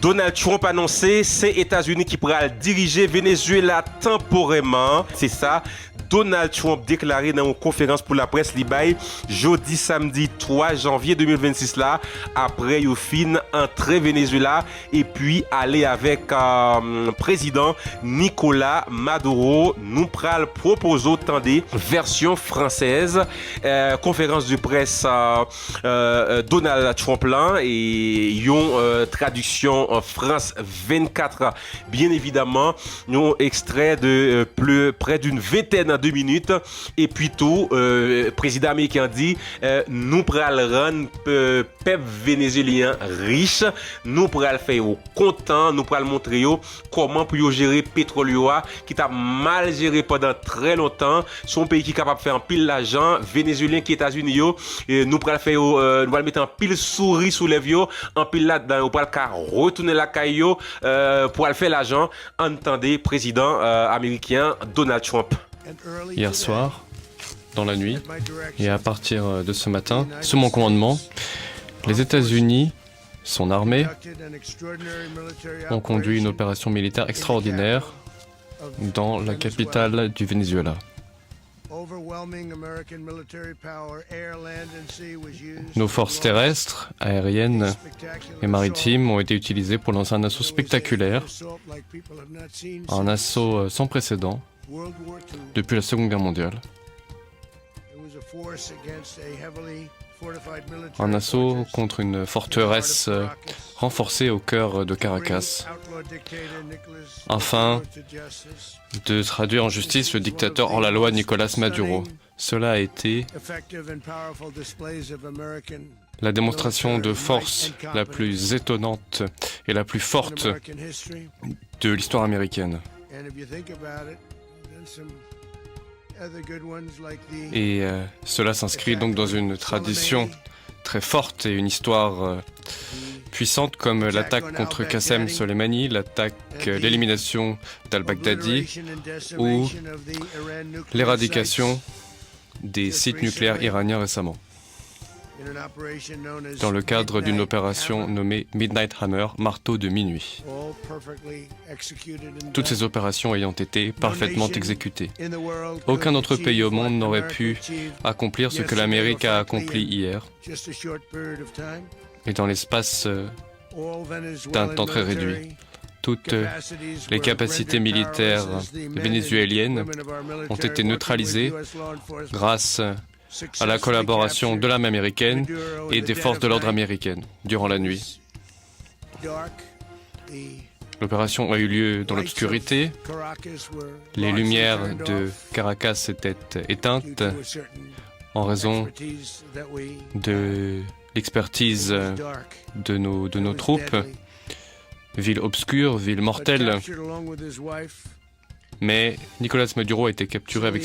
Donald Trump annoncé, c'est États-Unis qui pourra diriger Venezuela temporairement. C'est ça. Donald Trump déclaré dans une conférence pour la presse Libaye jeudi samedi 3 janvier 2026 là, après il fin entrer Venezuela et puis aller avec président Nicolas Maduro. Nous pral proposer tendez version française conférence de presse Donald Trump là et yon traduction en France 24 bien évidemment nous extrait de près d'une vingtaine de minutes et puis tout président américain dit nous pral rendre peuple vénézuélien riche, nous pral faire content, nous pral montrer comment pour gérer pétrole qui t'a mal géré pendant très longtemps, son pays qui est capable de faire un pile l'argent vénézuélien qui est États-Unis nous pral faire nous pral mettre un pile souris sous les vieux en pile là-dedans on pral retourner la caillou pour aller faire l'argent. Entendez président américain Donald Trump. Hier soir, dans la nuit, et à partir de ce matin, sous mon commandement, les États-Unis, son armée, ont conduit une opération militaire extraordinaire dans la capitale du Venezuela. Nos forces terrestres, aériennes et maritimes ont été utilisées pour lancer un assaut spectaculaire, un assaut sans précédent depuis la Seconde Guerre mondiale. Un assaut contre une forteresse renforcée au cœur de Caracas, afin de traduire en justice le dictateur hors la loi Nicolas Maduro. Cela a été la démonstration de force la plus étonnante et la plus forte de l'histoire américaine. Et cela s'inscrit donc dans une tradition très forte et une histoire puissante comme l'attaque contre Qassem Soleimani, l'élimination d'al-Baghdadi ou l'éradication des sites nucléaires iraniens récemment, dans le cadre d'une opération nommée Midnight Hammer, marteau de minuit. Toutes ces opérations ayant été parfaitement exécutées. Aucun autre pays au monde n'aurait pu accomplir ce que l'Amérique a accompli hier, et dans l'espace d'un temps très réduit. Toutes les capacités militaires vénézuéliennes ont été neutralisées grâce à la collaboration de l'armée américaine et des forces de l'ordre américaines durant la nuit. L'opération a eu lieu dans l'obscurité. Les lumières de Caracas étaient éteintes en raison de l'expertise de nos troupes. Ville obscure, ville mortelle. Mais Nicolas Maduro a été capturé avec